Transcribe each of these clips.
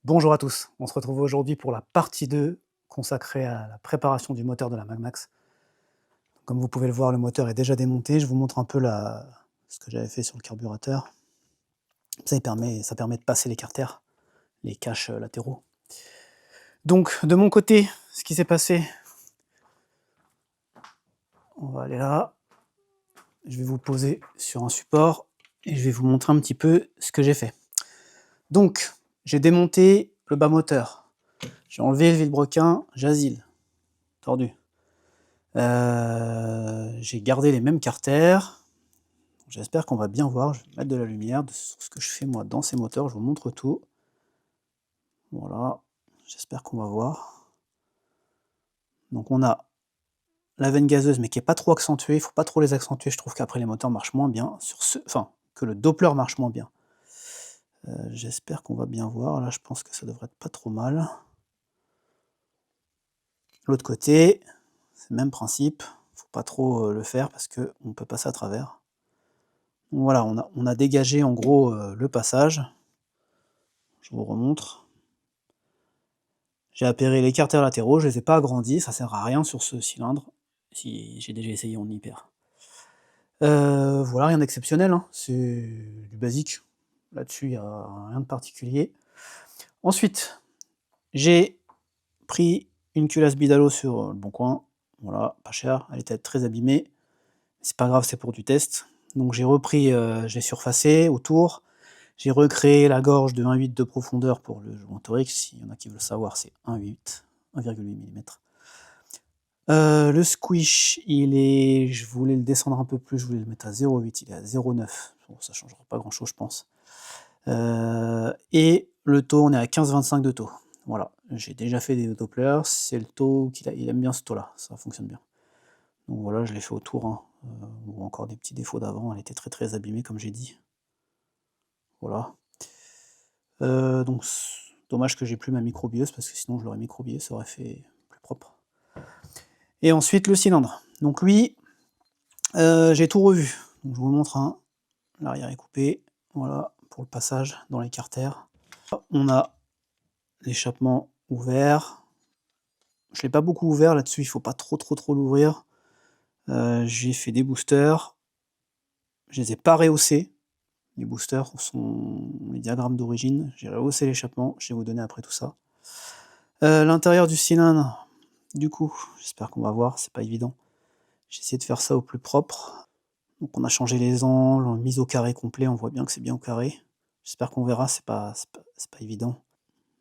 Bonjour à tous, on se retrouve aujourd'hui pour la partie 2 consacrée à la préparation du moteur de la Magmax. Comme vous pouvez le voir, le moteur est déjà démonté. Je vous montre un peu ce que j'avais fait sur le carburateur. Ça permet de passer les carters, les caches latéraux. Donc de mon côté, ce qui s'est passé, on va aller là. Je vais vous poser sur un support et je vais vous montrer un petit peu ce que j'ai fait. Donc, j'ai démonté le bas moteur. J'ai enlevé le vilebrequin, Jazil, tordu. J'ai gardé les mêmes carters. J'espère qu'on va bien voir. Je vais mettre de la lumière sur ce que je fais moi dans ces moteurs. Je vous montre tout. Voilà, j'espère qu'on va voir. Donc on a la veine gazeuse, mais qui est pas trop accentuée. Il faut pas trop les accentuer. Je trouve qu'après les moteurs marchent moins bien. Enfin, que le Doppler marche moins bien. J'espère qu'on va bien voir. Là, je pense que ça devrait être pas trop mal. L'autre côté, c'est le même principe. Faut pas trop le faire parce qu'on peut passer à travers. Donc voilà, on a dégagé en gros le passage. Je vous remontre. J'ai appairé les carters latéraux, je les ai pas agrandis, ça sert à rien sur ce cylindre. Si j'ai déjà essayé en hyper. Voilà, rien d'exceptionnel, hein, c'est du basique. Là-dessus, il y a rien de particulier. Ensuite, j'ai pris une culasse Bidalo sur le Bon Coin. Voilà, pas cher, elle était très abîmée. C'est pas grave, c'est pour du test. Donc j'ai repris, j'ai surfacé autour. J'ai recréé la gorge de 1,8 de profondeur pour le joint Torix. S'il y en a qui veulent savoir, c'est 1,8 mm. Le squish, je voulais le descendre un peu plus, je voulais le mettre à 0,8, il est à 0,9. Bon, ça changera pas grand chose, je pense. Et le taux, on est à 15-25 de taux. Voilà, j'ai déjà fait des Dopplers, c'est le taux il aime bien ce taux-là, ça fonctionne bien. Donc voilà, je l'ai fait autour, hein. Encore des petits défauts d'avant, elle était très très abîmée, comme j'ai dit. Voilà. Donc dommage que j'ai plus ma microbieuse, parce que sinon je l'aurais microbié, ça aurait fait plus propre. Et ensuite le cylindre. Donc lui, j'ai tout revu. Donc je vous montre un. L'arrière est coupé. Voilà, pour le passage dans les carters. On a l'échappement ouvert. Je ne l'ai pas beaucoup ouvert là-dessus, il ne faut pas trop l'ouvrir. J'ai fait des boosters. Je les ai pas rehaussés. Les boosters sont les diagrammes d'origine. J'ai rehaussé l'échappement, je vais vous donner après tout ça. L'intérieur du cylindre, du coup, j'espère qu'on va voir, c'est pas évident. J'ai essayé de faire ça au plus propre. Donc on a changé les angles, mise au carré complet, on voit bien que c'est bien au carré. J'espère qu'on verra, c'est pas évident.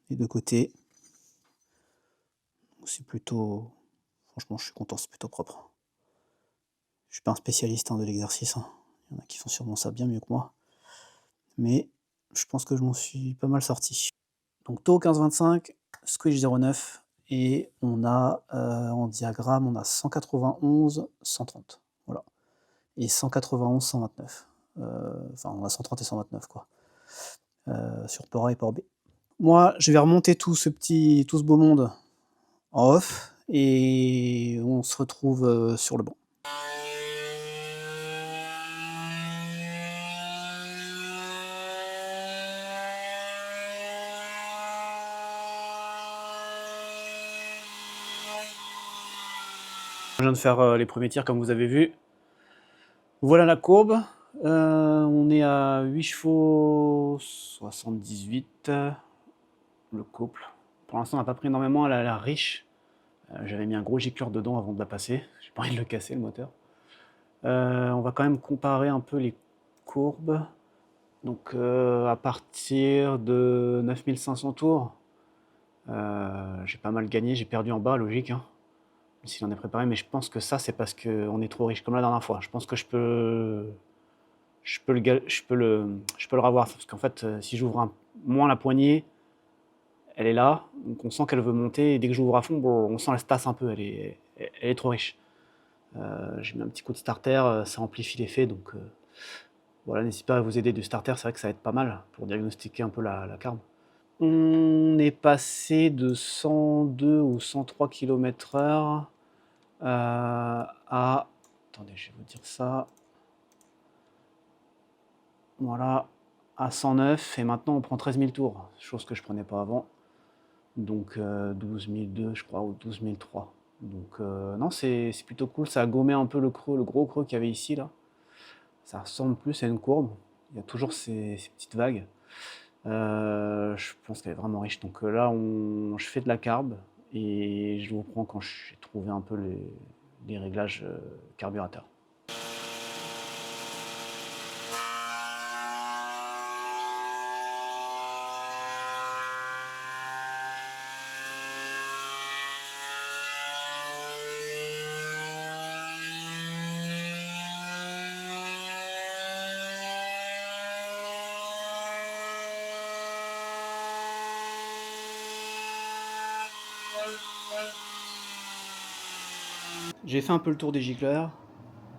Les deux côtés. C'est plutôt. Franchement, je suis content, c'est plutôt propre. Je suis pas un spécialiste de l'exercice, hein. Il y en a qui font sûrement ça bien mieux que moi. Mais je pense que je m'en suis pas mal sorti. Donc taux 15-25, squish 0,9 et on a en diagramme, on a 191, 130. Voilà. Et 191, 129. Enfin, on a 130 et 129 quoi. Sur port A et port B. Moi, je vais remonter tout ce beau monde en off et on se retrouve sur le banc. Je viens de faire les premiers tirs comme vous avez vu. Voilà la courbe. On est à 8 chevaux 78. Le couple. Pour l'instant, on n'a pas pris énormément, elle a l'air riche. J'avais mis un gros gicleur dedans avant de la passer. J'ai pas envie de le casser le moteur. On va quand même comparer un peu les courbes. Donc à partir de 9500 tours, j'ai pas mal gagné, j'ai perdu en bas, logique, hein, même si j'en ai préparé, mais je pense que ça c'est parce qu'on est trop riche, comme la dernière fois. Je pense que je peux le revoir, parce qu'en fait, si j'ouvre moins la poignée, elle est là, donc on sent qu'elle veut monter, et dès que j'ouvre à fond, bon, on sent elle se tasse un peu, elle est trop riche. J'ai mis un petit coup de starter, ça amplifie l'effet, donc voilà, n'hésitez pas à vous aider du starter, c'est vrai que ça aide pas mal pour diagnostiquer un peu la carbe. On est passé de 102 ou 103 km/h à... Attendez, je vais vous dire ça. Voilà. à 109 et maintenant on prend 13 000 tours, chose que je prenais pas avant. Donc 12 002 je crois, ou 12 003. Donc non, c'est plutôt cool, ça a gommé un peu le creux, le gros creux qu'il y avait ici là. Ça ressemble plus à une courbe, il y a toujours ces petites vagues. Je pense qu'elle est vraiment riche. Donc là, je fais de la carbe et je vous reprends quand j'ai trouvé un peu les réglages carburateur. J'ai fait un peu le tour des gicleurs.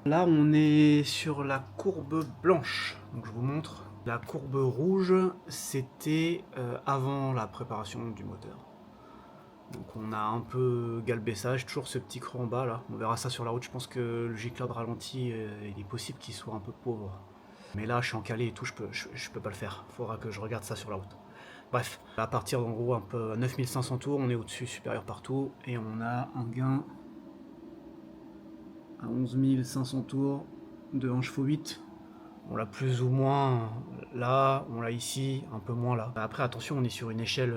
Là, on est sur la courbe blanche. Donc je vous montre. La courbe rouge, c'était avant la préparation du moteur. Donc on a un peu galbé ça, j'ai toujours ce petit creux en bas là. On verra ça sur la route. Je pense que le gicleur de ralenti, il est possible qu'il soit un peu pauvre. Mais là, je suis en calé et tout, je peux pas le faire. Faudra que je regarde ça sur la route. Bref, à partir d'en gros un peu à 9500 tours, on est au-dessus, supérieur partout, et on a un gain à 11 500 tours de 1 chevaux 8. On l'a plus ou moins là, on l'a ici, un peu moins là. Après attention, on est sur une échelle,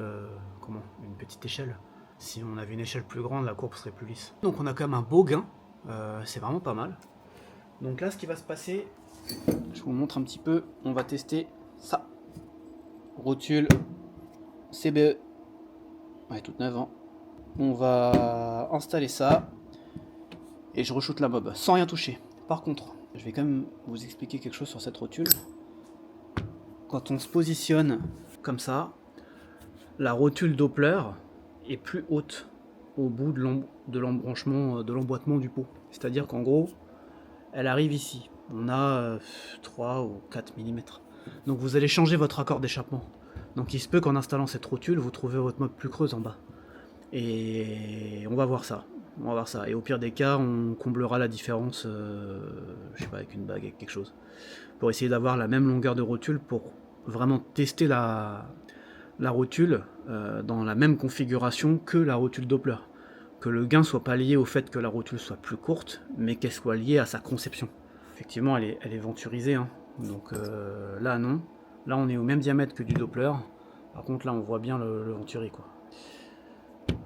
une petite échelle. Si on avait une échelle plus grande, la courbe serait plus lisse. Donc on a quand même un beau gain, c'est vraiment pas mal. Donc là, ce qui va se passer, je vous montre un petit peu, on va tester ça. Rotule CBE, ouais, toute neuve, hein. On va installer ça et je re-shoote la mob sans rien toucher. Par contre, je vais quand même vous expliquer quelque chose sur cette rotule. Quand on se positionne comme ça, la rotule Doppler est plus haute au bout de l'embranchement, de l'emboîtement du pot. C'est-à-dire qu'en gros, elle arrive ici. On a 3 ou 4 mm. Donc vous allez changer votre accord d'échappement. Donc il se peut qu'en installant cette rotule, vous trouvez votre mob plus creuse en bas. Et on va voir ça. On va voir ça. Et au pire des cas, on comblera la différence, je sais pas, avec une bague, avec quelque chose. Pour essayer d'avoir la même longueur de rotule pour vraiment tester la rotule dans la même configuration que la rotule Doppler. Que le gain soit pas lié au fait que la rotule soit plus courte, mais qu'elle soit liée à sa conception. Effectivement, elle est venturisée, hein. Donc là non. Là on est au même diamètre que du Doppler. Par contre là on voit bien le venturi, quoi.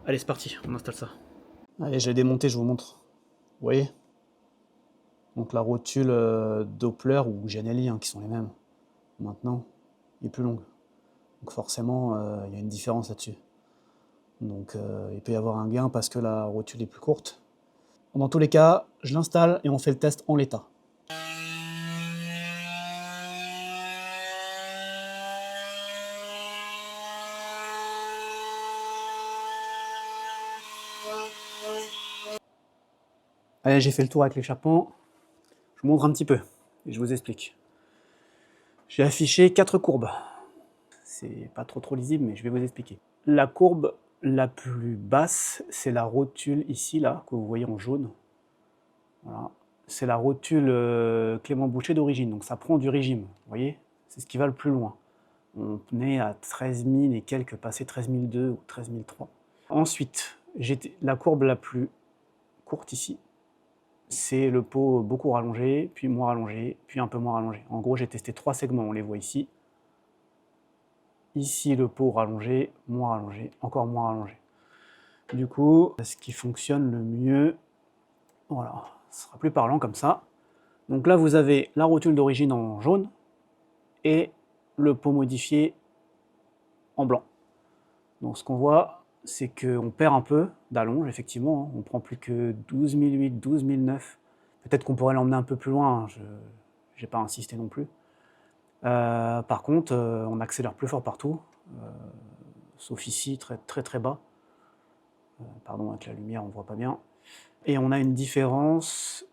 Allez, c'est parti, on installe ça. Allez, je l'ai démonté, je vous montre. Vous voyez? Donc la rotule Doppler ou Janelli, hein, qui sont les mêmes maintenant, est plus longue. Donc forcément, il y a une différence là-dessus. Donc il peut y avoir un gain parce que la rotule est plus courte. Dans tous les cas, je l'installe et on fait le test en l'état. Allez, j'ai fait le tour avec l'échappement. Je vous montre un petit peu et je vous explique. J'ai affiché 4 courbes. C'est pas trop lisible, mais je vais vous expliquer. La courbe la plus basse, c'est la rotule ici, là, que vous voyez en jaune. Voilà. C'est la rotule Clément Boucher d'origine, donc ça prend du régime, vous voyez? C'est ce qui va le plus loin. On est à 13 000 et quelques, passé 13 002 ou 13 003. Ensuite, la courbe la plus courte ici, c'est le pot beaucoup rallongé, puis moins rallongé, puis un peu moins rallongé. En gros, j'ai testé 3 segments, on les voit ici. Ici, le pot rallongé, moins rallongé, encore moins rallongé. Du coup, ce qui fonctionne le mieux, voilà, ce sera plus parlant comme ça. Donc là, vous avez la rotule d'origine en jaune et le pot modifié en blanc. Donc ce qu'on voit, c'est qu'on perd un peu d'allonge, effectivement. On prend plus que 12 008, 12 009. Peut-être qu'on pourrait l'emmener un peu plus loin, je n'ai pas insisté non plus. Par contre, on accélère plus fort partout, sauf ici, très bas. Pardon, avec la lumière, on ne voit pas bien. Et on a une différence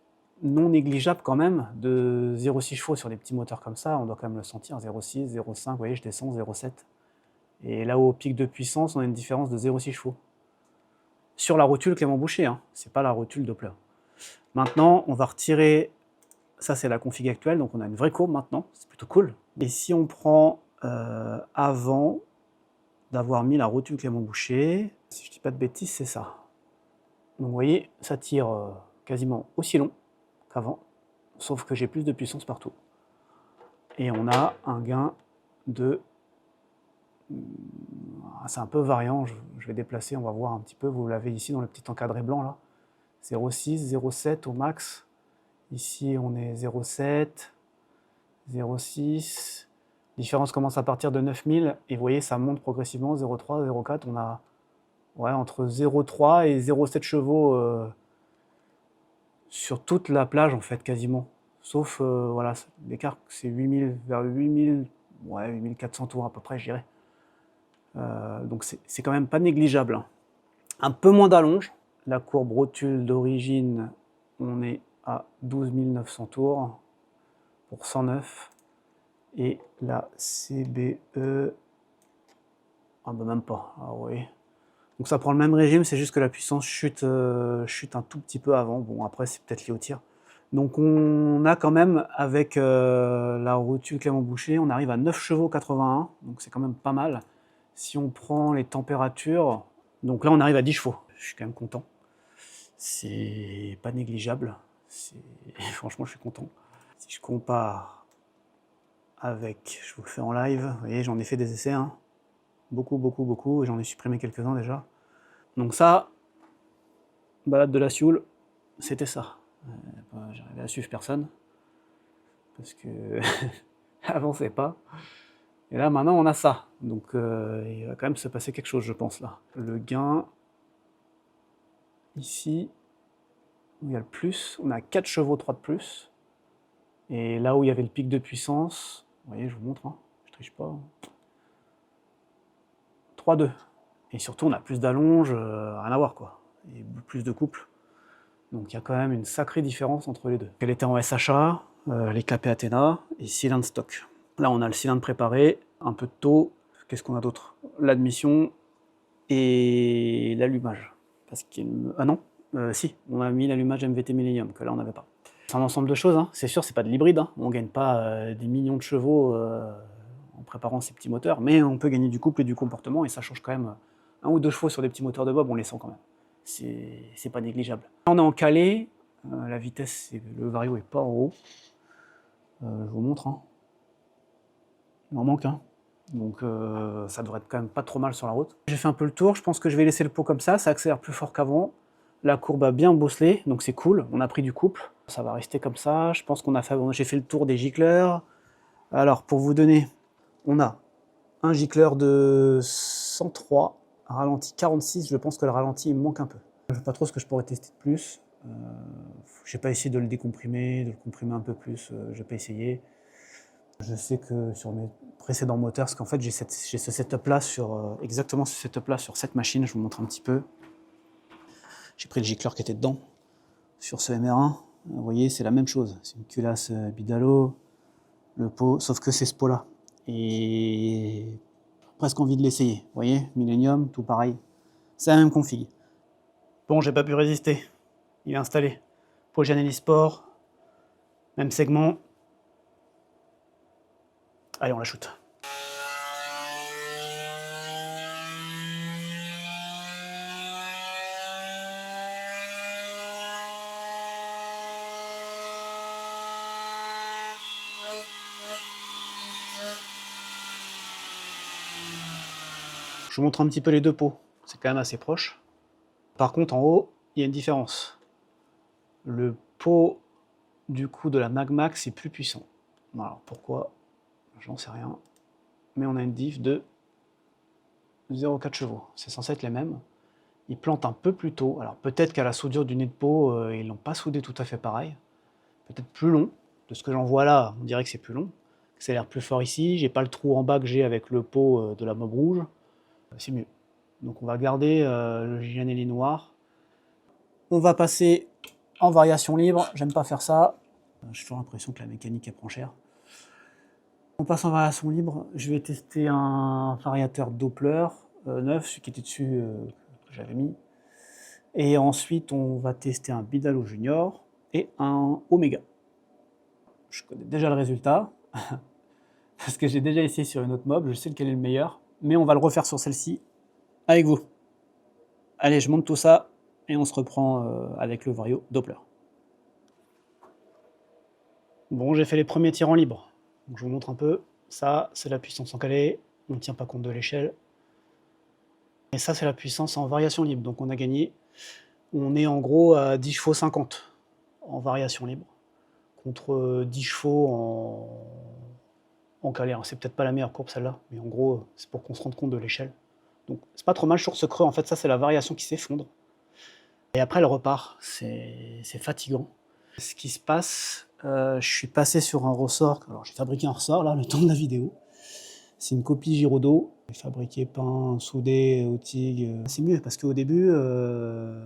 non négligeable quand même de 0,6 chevaux sur des petits moteurs comme ça, on doit quand même le sentir, 0,6, 0,5, vous voyez, je descends, 0,7. Et là au pic de puissance, on a une différence de 0,6 chevaux. Sur la rotule Clément Boucher, hein, c'est pas la rotule Doppler. Maintenant, on va retirer ça c'est la config actuelle, donc on a une vraie courbe maintenant, c'est plutôt cool. Et si on prend avant d'avoir mis la rotule Clément Boucher, si je dis pas de bêtises, c'est ça. Donc vous voyez, ça tire quasiment aussi long qu'avant, sauf que j'ai plus de puissance partout. Et on a un gain de... C'est un peu variant, je vais déplacer, on va voir un petit peu, vous l'avez ici dans le petit encadré blanc là. 0,6, 0,7 au max. Ici on est 0,7, 0,6. La différence commence à partir de 9000 et vous voyez ça monte progressivement, 0,3, 0,4. On a entre 0,3 et 0,7 chevaux sur toute la plage en fait quasiment. Sauf voilà, l'écart c'est 8000 vers 8000, ouais 8400 tours à peu près je dirais. Donc c'est quand même pas négligeable. Hein. Un peu moins d'allonge. La courbe rotule d'origine, on est à 12 900 tours pour 109. Et la CBE, ah bah même pas, ah oui. Donc ça prend le même régime, c'est juste que la puissance chute un tout petit peu avant. Bon après c'est peut-être lié au tir. Donc on a quand même avec la rotule Clément Boucher, on arrive à 9 chevaux 81, donc c'est quand même pas mal. Si on prend les températures, donc là on arrive à 10 chevaux, je suis quand même content. C'est pas négligeable, franchement je suis content. Si je compare avec, je vous le fais en live, vous voyez j'en ai fait des essais, hein. Beaucoup, et j'en ai supprimé quelques-uns déjà. Donc ça, balade de la Sioule, c'était ça. J'arrivais à suivre personne, parce que avançait pas. Et là maintenant on a ça, donc il va quand même se passer quelque chose je pense là. Le gain, ici, où il y a le plus, on a 4 chevaux 3 de plus. Et là où il y avait le pic de puissance, vous voyez je vous montre, hein, je triche pas. 3-2. Et surtout on a plus d'allonge, rien à voir quoi. Et plus de couple. Donc il y a quand même une sacrée différence entre les deux. Elle était en SHA, les clapets Athena et cylindre stock. Là on a le cylindre préparé, un peu de taux, qu'est-ce qu'on a d'autre? L'admission et l'allumage. Parce qu'il ah non, si, on a mis l'allumage MVT Millennium, que là on n'avait pas. C'est un ensemble de choses, hein. C'est sûr c'est pas de l'hybride, hein. On gagne pas des millions de chevaux en préparant ces petits moteurs, mais on peut gagner du couple et du comportement, et ça change quand même 1 ou 2 chevaux sur des petits moteurs de Bob, on les sent quand même. C'est pas négligeable. Là, on est en calé, la vitesse, le vario est pas en haut. Je vous montre, hein. Il en manque un. Donc ça devrait être quand même pas trop mal sur la route. J'ai fait un peu le tour, je pense que je vais laisser le pot comme ça accélère plus fort qu'avant. La courbe a bien bosselé, donc c'est cool, on a pris du couple. Ça va rester comme ça, je pense qu'on a fait, j'ai fait le tour des gicleurs. Alors pour vous donner, on a un gicleur de 103, ralenti 46, je pense que le ralenti il me manque un peu. Je ne sais pas trop ce que je pourrais tester de plus. J'ai pas essayé de le décomprimer, de le comprimer un peu plus, j'ai pas essayé. Je sais que sur mes précédents moteurs, parce qu'en fait j'ai ce setup là sur exactement ce setup là sur cette machine, je vous montre un petit peu. J'ai pris le gicleur qui était dedans sur ce MR1. Vous voyez, c'est la même chose. C'est une culasse Bidalo, le pot, sauf que c'est ce pot là. Et presque envie de l'essayer. Vous voyez, Millennium, tout pareil. C'est la même config. Bon, j'ai pas pu résister. Il est installé. Pot Janelli Sport, même segment. Allez, on la shoot. Je vous montre un petit peu les deux pots. C'est quand même assez proche. Par contre, en haut, il y a une différence. Le pot du coup de la Magmax est plus puissant. Alors pourquoi? J'en sais rien. Mais on a une diff de 0,4 chevaux. C'est censé être les mêmes. Ils plantent un peu plus tôt. Alors peut-être qu'à la soudure du nez de pot, ils l'ont pas soudé tout à fait pareil. Peut-être plus long. De ce que j'en vois là, on dirait que c'est plus long. Ça a l'air plus fort ici. J'ai pas le trou en bas que j'ai avec le pot de la mob rouge. C'est mieux. Donc on va garder le Gianelli noir. On va passer en variation libre. J'aime pas faire ça. J'ai toujours l'impression que la mécanique elle prend cher. On passe en variation libre. Je vais tester un variateur Doppler neuf, celui qui était dessus que j'avais mis. Et ensuite, on va tester un Bidalo Junior et un Omega. je connais déjà le résultat, parce que j'ai déjà essayé sur une autre mob, je sais lequel est le meilleur, mais on va le refaire sur celle-ci avec vous. Allez, je monte tout ça, et on se reprend avec le Vario Doppler. Bon, j'ai fait les premiers tirants libres. Donc, je vous montre un peu. Ça, c'est la puissance en calé. On ne tient pas compte de l'échelle. Et ça, c'est la puissance en variation libre. Donc, on a gagné. On est en gros à 10 chevaux 50 en variation libre. Contre 10 chevaux en calé. C'est peut-être pas la meilleure courbe, celle-là. Mais en gros, c'est pour qu'on se rende compte de l'échelle. Donc, c'est pas trop mal sur ce creux. En fait, ça, c'est la variation qui s'effondre. Et après, elle repart. C'est fatigant. Ce qui se passe, je suis passé sur un ressort. Alors, j'ai fabriqué un ressort, là, le temps de la vidéo. C'est une copie Giraudot. J'ai fabriqué, peint, soudé au TIG. C'est mieux, parce qu'au début,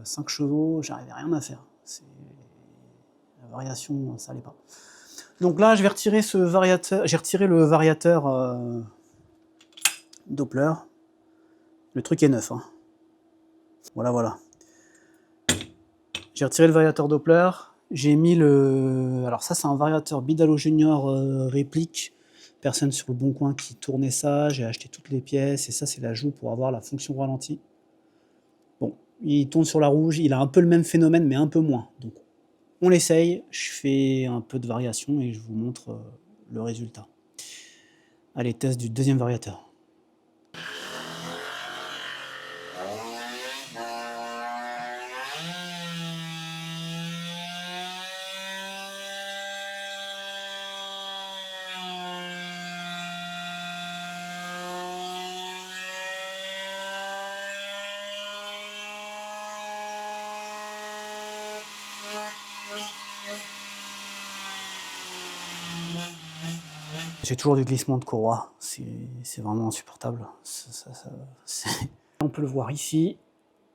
5 chevaux, j'arrivais rien à faire. La variation, ça allait pas. Donc là, je vais retirer ce variateur. J'ai retiré le variateur Doppler. Le truc est neuf, hein. Voilà, voilà. J'ai retiré le variateur Doppler. J'ai mis le... Alors ça, c'est un variateur Bidalo Junior réplique. Personne sur le bon coin qui tournait ça. J'ai acheté toutes les pièces. Et ça, c'est l'ajout pour avoir la fonction ralenti. Bon, il tourne sur la rouge. Il a un peu le même phénomène, mais un peu moins. Donc, on l'essaye. Je fais un peu de variation et je vous montre le résultat. Allez, test du deuxième variateur. J'ai toujours du glissement de courroie, c'est vraiment insupportable. On peut le voir ici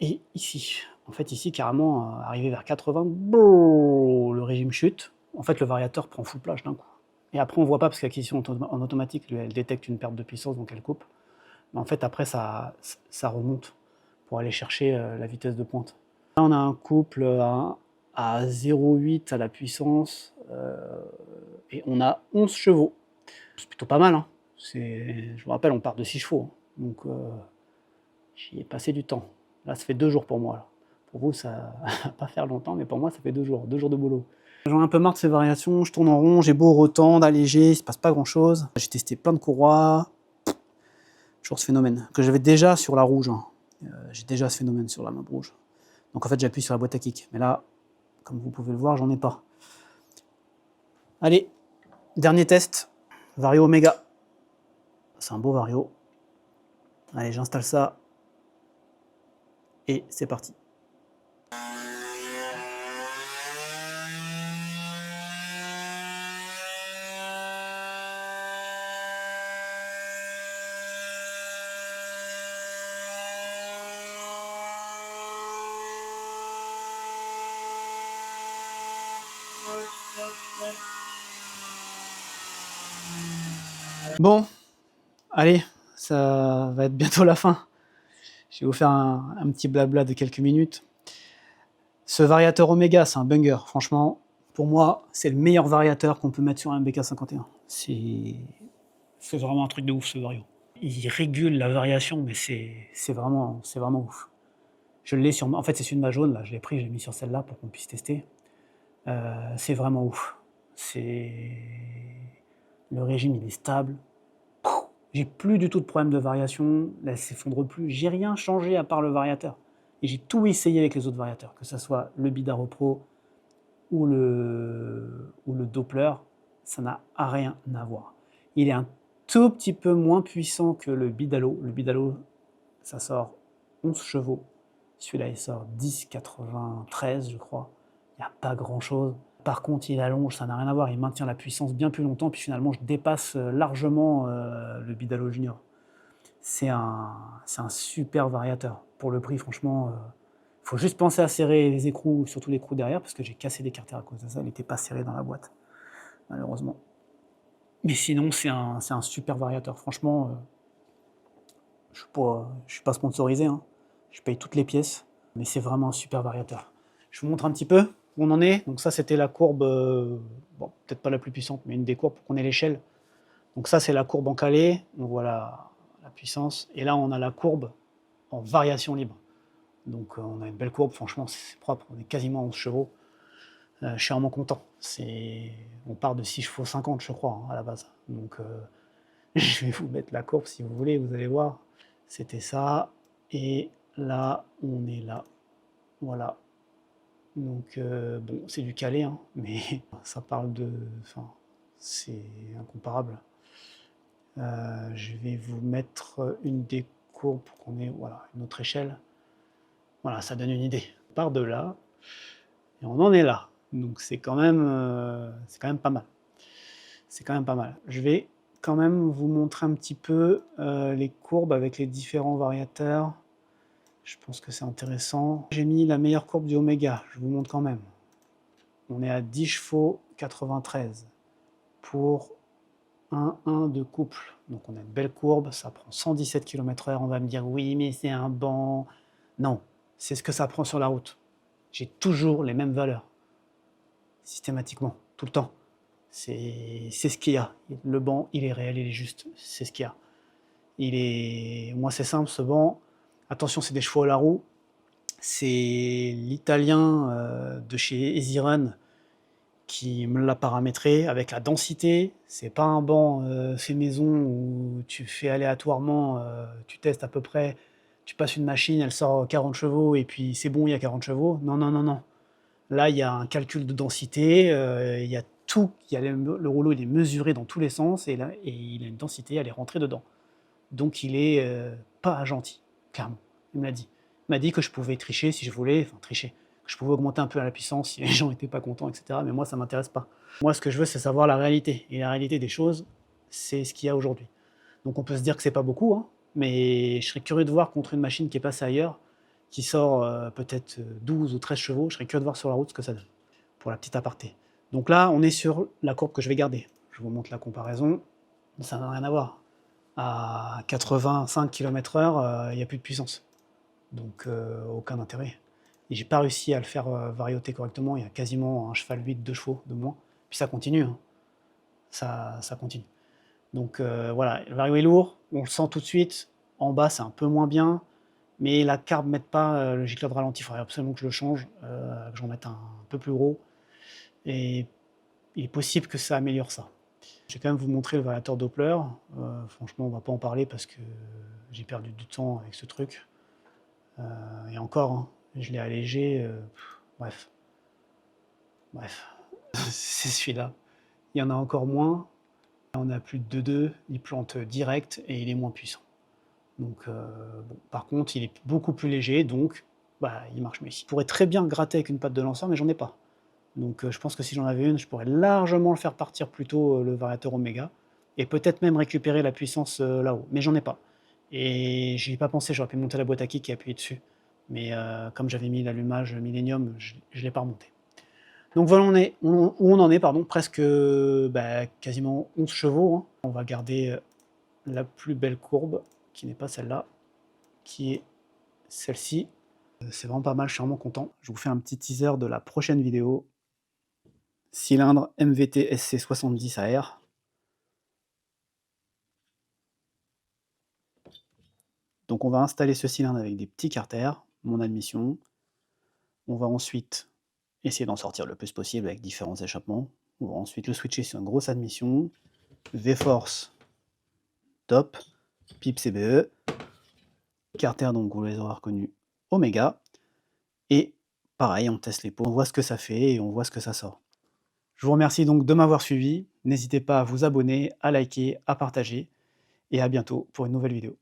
et ici. En fait, ici, carrément, arrivé vers 80, le régime chute. En fait, le variateur prend full plage d'un coup. Et après, on voit pas parce que l'acquisition en automatique, elle détecte une perte de puissance, donc elle coupe. Mais en fait, après, ça remonte pour aller chercher la vitesse de pointe. Là, on a un couple à 0,8 à la puissance et on a 11 chevaux. C'est plutôt pas mal, hein. Je vous rappelle, on part de 6 chevaux, hein. Donc j'y ai passé du temps. Là, ça fait 2 jours pour moi. Là. Pour vous, ça va pas faire longtemps, mais pour moi, ça fait 2 jours de boulot. J'en ai un peu marre de ces variations, je tourne en rond, j'ai beau retendre, alléger, il se passe pas grand chose. J'ai testé plein de courroies, toujours ce phénomène, que j'avais déjà sur la rouge, hein. J'ai déjà ce phénomène sur la mob rouge. Donc en fait, j'appuie sur la boîte à kick. Mais là, comme vous pouvez le voir, j'en ai pas. Allez, dernier test. Vario Omega. C'est un beau Vario. Allez, j'installe ça. Et c'est parti. Bon, allez, ça va être bientôt la fin. Je vais vous faire un petit blabla de quelques minutes. Ce variateur Omega, c'est un banger. Franchement, pour moi, c'est le meilleur variateur qu'on peut mettre sur un MBK51. C'est vraiment un truc de ouf, ce vario. Il régule la variation, mais c'est vraiment ouf. Je l'ai sur... En fait, c'est une ma jaune, là. Je l'ai pris, je l'ai mis sur celle-là pour qu'on puisse tester. C'est vraiment ouf. Le régime, il est stable. J'ai plus du tout de problème de variation, là, elle s'effondre plus. J'ai rien changé à part le variateur. Et j'ai tout essayé avec les autres variateurs, que ce soit le Bidaro Pro ou le Doppler, ça n'a rien à voir. Il est un tout petit peu moins puissant que le Bidalo. Le Bidalo, ça sort 11 chevaux. Celui-là, il sort 10,93, je crois. Il n'y a pas grand-chose. Par contre, il allonge, ça n'a rien à voir, il maintient la puissance bien plus longtemps, puis finalement, je dépasse largement le Bidalo Junior. C'est un super variateur. Pour le prix, franchement, il faut juste penser à serrer les écrous, surtout l'écrou derrière, parce que j'ai cassé des carters à cause de ça, il n'était pas serré dans la boîte, malheureusement. Mais sinon, c'est un super variateur. Franchement, je suis pas sponsorisé, hein. Je paye toutes les pièces, mais c'est vraiment un super variateur. Je vous montre un petit peu. où on en est. Donc ça, c'était la courbe, bon, peut-être pas la plus puissante, mais une des courbes pour qu'on ait l'échelle. Donc ça, c'est la courbe en calé, on voit la puissance, et là, on a la courbe en variation libre. Donc on a une belle courbe, franchement, c'est propre, on est quasiment à 11 chevaux. Je suis vraiment content. On part de 6 chevaux 50, je crois, hein, à la base. Donc je vais vous mettre la courbe si vous voulez, vous allez voir. C'était ça, et là, on est là. Voilà. Donc bon, c'est du calé, hein, mais ça parle de... Enfin, c'est incomparable. Je vais vous mettre une des courbes pour qu'on ait voilà, une autre échelle. Voilà, ça donne une idée. On part de là, et on en est là. Donc c'est quand même pas mal. C'est quand même pas mal. Je vais quand même vous montrer un petit peu les courbes avec les différents variateurs. Je pense que c'est intéressant. J'ai mis la meilleure courbe du Oméga, je vous montre quand même. On est à 10 chevaux 93 pour 1 de couple. Donc on a une belle courbe, ça prend 117 km/h. On va me dire oui, mais c'est un banc. Non, c'est ce que ça prend sur la route. J'ai toujours les mêmes valeurs, systématiquement, tout le temps. C'est ce qu'il y a. Le banc, il est réel, il est juste. C'est ce qu'il y a. Moi, c'est simple, ce banc. Attention, c'est des chevaux à la roue. C'est l'italien de chez Easy Run qui me l'a paramétré avec la densité. C'est pas un banc fait maison où tu fais aléatoirement, tu testes à peu près, tu passes une machine, elle sort 40 chevaux et puis c'est bon, il y a 40 chevaux. Non, non, non, non. Là, il y a un calcul de densité, il y a tout, le rouleau il est mesuré dans tous les sens et il a une densité, elle est rentrée dedans. Donc il est pas gentil, clairement. Il me l'a dit. Il m'a dit que je pouvais tricher si je voulais, enfin tricher, que je pouvais augmenter un peu la puissance si les gens n'étaient pas contents, etc. Mais moi, ça m'intéresse pas. Moi, ce que je veux, c'est savoir la réalité. Et la réalité des choses, c'est ce qu'il y a aujourd'hui. Donc on peut se dire que c'est pas beaucoup, hein, mais je serais curieux de voir contre une machine qui est passée ailleurs, qui sort peut-être 12 ou 13 chevaux, je serais curieux de voir sur la route ce que ça donne, pour la petite aparté. Donc là, on est sur la courbe que je vais garder. Je vous montre la comparaison, ça n'a rien à voir. À 85 km/h, il n'y a plus de puissance. Donc aucun intérêt. Et j'ai pas réussi à le faire varioter correctement, il y a quasiment un cheval 8, 2 chevaux de moins. Puis ça continue, hein. Ça continue. Donc voilà, le vario est lourd, on le sent tout de suite. En bas, c'est un peu moins bien, mais la carbe ne met pas le gicleur de ralenti. Il faudrait absolument que je le change, que j'en mette un peu plus gros. Et il est possible que ça améliore ça. Je vais quand même vous montrer le variateur Doppler. Franchement, on va pas en parler parce que j'ai perdu du temps avec ce truc. Et encore, hein, je l'ai allégé. Bref. C'est celui-là. Il y en a encore moins. On a plus de 2-2, il plante direct et il est moins puissant. Donc, bon, par contre, il est beaucoup plus léger, donc bah, il marche mieux ici. Je pourrais très bien gratter avec une patte de lanceur, mais j'en ai pas. Donc je pense que si j'en avais une, je pourrais largement le faire partir plutôt le variateur Oméga, et peut-être même récupérer la puissance là-haut, mais j'en ai pas. Et j'y ai pas pensé, j'aurais pu monter la boîte à kick et appuyer dessus. Mais comme j'avais mis l'allumage Millennium, je ne l'ai pas remonté. Donc voilà où on en est, pardon, presque bah, quasiment 11 chevaux. Hein. On va garder la plus belle courbe, qui n'est pas celle-là, qui est celle-ci. C'est vraiment pas mal, je suis vraiment content. Je vous fais un petit teaser de la prochaine vidéo. Cylindre MVT SC70 AR. Donc on va installer ce cylindre avec des petits carters, mon admission. On va ensuite essayer d'en sortir le plus possible avec différents échappements. On va ensuite le switcher sur une grosse admission. V-Force, top. Pipe CBE. Carter, donc vous les aurez reconnus, Oméga. Et pareil, on teste les pots, on voit ce que ça fait et on voit ce que ça sort. Je vous remercie donc de m'avoir suivi. N'hésitez pas à vous abonner, à liker, à partager. Et à bientôt pour une nouvelle vidéo.